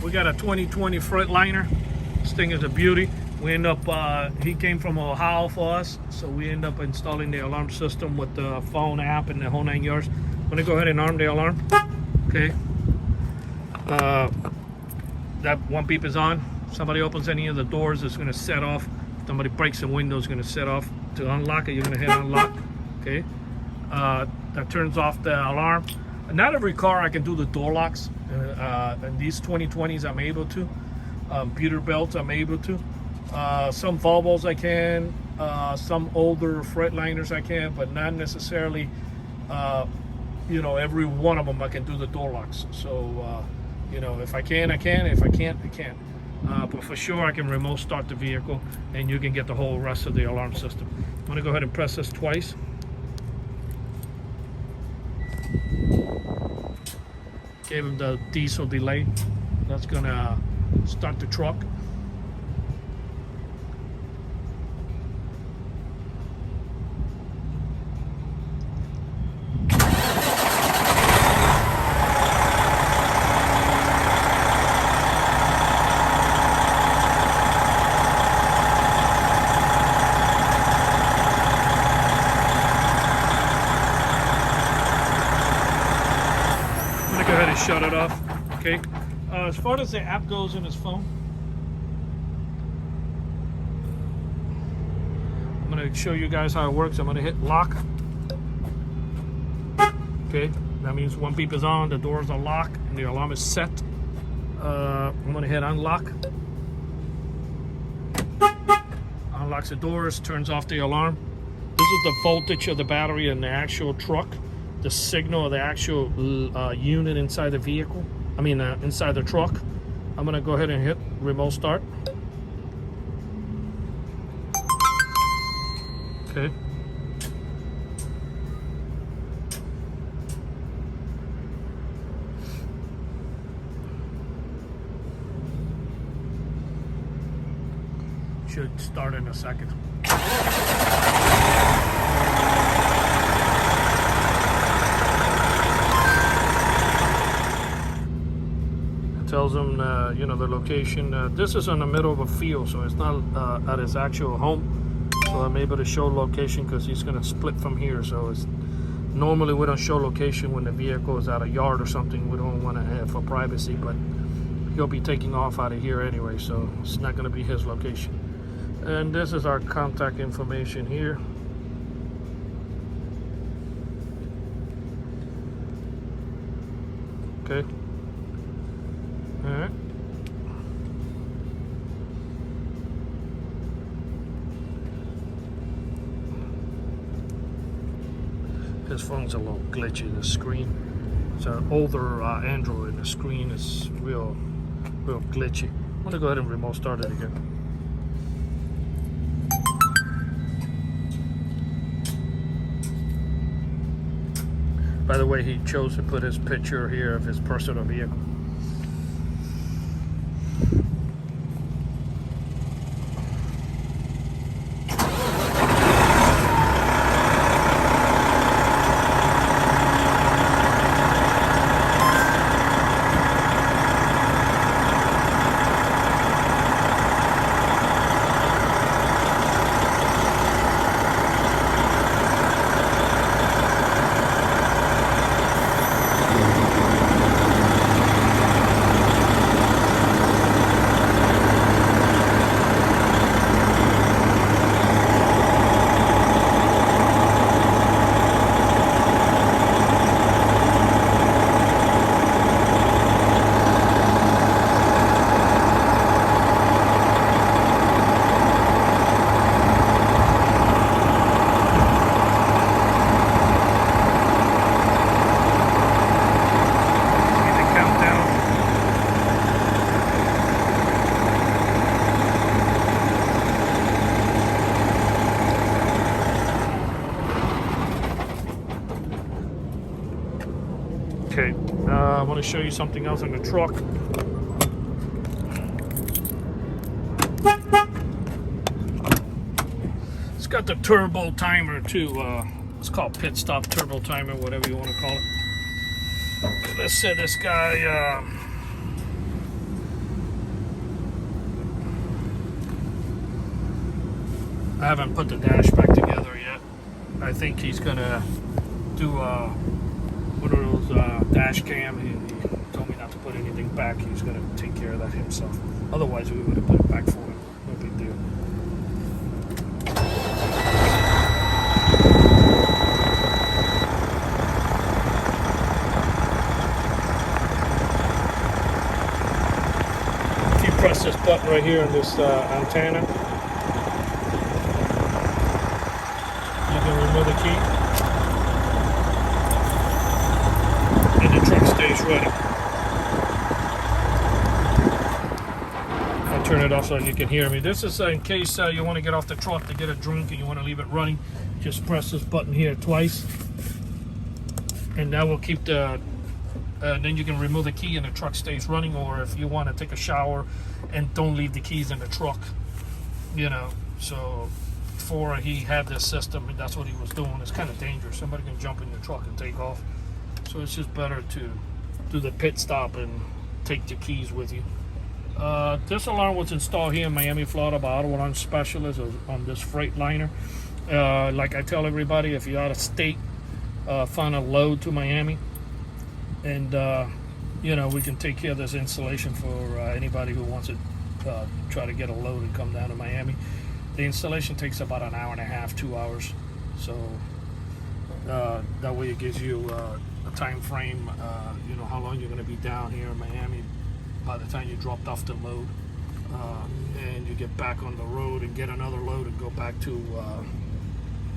We got a 2020 Freightliner. This thing is a beauty. We end up, he came from Ohio for us, so we end up installing the alarm system with the phone app and the whole 9 yards. I'm gonna go ahead and arm the alarm. Okay. That one beep is on. Somebody opens any of the doors, it's gonna set off. Somebody breaks the window, it's gonna set off. To unlock it, you're gonna hit unlock. Okay. That turns off the alarm. Not every car I can do the door locks. And these 2020s I'm able to. Peterbilts I'm able to. Some Volvos I can. Some older Freightliners I can, but not necessarily. You know, every one of them I can do the door locks. So you know, if I can, I can. If I can't, I can't. But for sure I can remote start the vehicle and you can get the whole rest of the alarm system. I'm gonna go ahead and press this twice. Gave him the diesel delay. That's gonna start the truck. Go ahead and shut it off. Okay. As far as the app goes in his phone, I'm going to show you guys how it works. I'm going to hit lock. Okay. That means one beep is on, the doors are locked, and the alarm is set. I'm going to hit unlock. Unlocks the doors, turns off the alarm. This is the voltage of the battery in the actual truck. The signal of the actual unit inside the vehicle, inside the truck. I'm gonna go ahead and hit remote start. Okay. Should start in a second. Tells them, you know, the location. This is in the middle of a field, so it's not at his actual home. So I'm able to show location because he's going to split from here. So it's normally we don't show location when the vehicle is at a yard or something. We don't want to have for privacy, but he'll be taking off out of here anyway, so it's not going to be his location. And this is our contact information here. Okay. All right. His phone's a little glitchy, the screen. It's an older Android, the screen is real glitchy. I'm gonna go ahead and remote start it again. By the way, he chose to put his picture here of his personal vehicle. Okay, I want to show you something else on the truck. It's got the turbo timer too. It's called pit stop turbo timer, whatever you want to call it. Let's set this guy I haven't put the dash back together yet. I think he's gonna do one of those dash cam. He told me not to put anything back. He's gonna take care of that himself. Otherwise, we would have put it back for him. No big deal. If you press this button right here on this antenna, you can remove the key, and the truck stays ready. I'll turn it off so you can hear me. This is in case you want to get off the truck to get a drink and you want to leave it running. Just press this button here twice, and that will keep the then you can remove the key and the truck stays running. Or if you want to take a shower and don't leave the keys in the truck, you know. So before he had this system, that's what he was doing. It's kind of dangerous. Somebody can jump in the truck and take off. So it's just better to do the pit stop and take the keys with you. This alarm was installed here in Miami, Florida by auto alarm specialists on this Freightliner. Like I tell everybody, if you're out of state, find a load to Miami, and you know, we can take care of this installation for anybody who wants to try to get a load and come down to Miami. The installation takes about an hour and a half, 2 hours. So that way it gives you a time frame, you know, how long you're going to be down here in Miami by the time you dropped off the load, and you get back on the road and get another load and go back to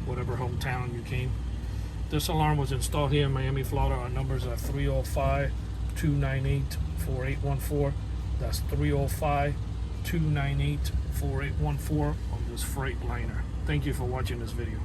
whatever hometown you came. This alarm was installed here in Miami, Florida. Our numbers are 305-298-4814. That's 305-298-4814 on this Freightliner. Thank you for watching this video.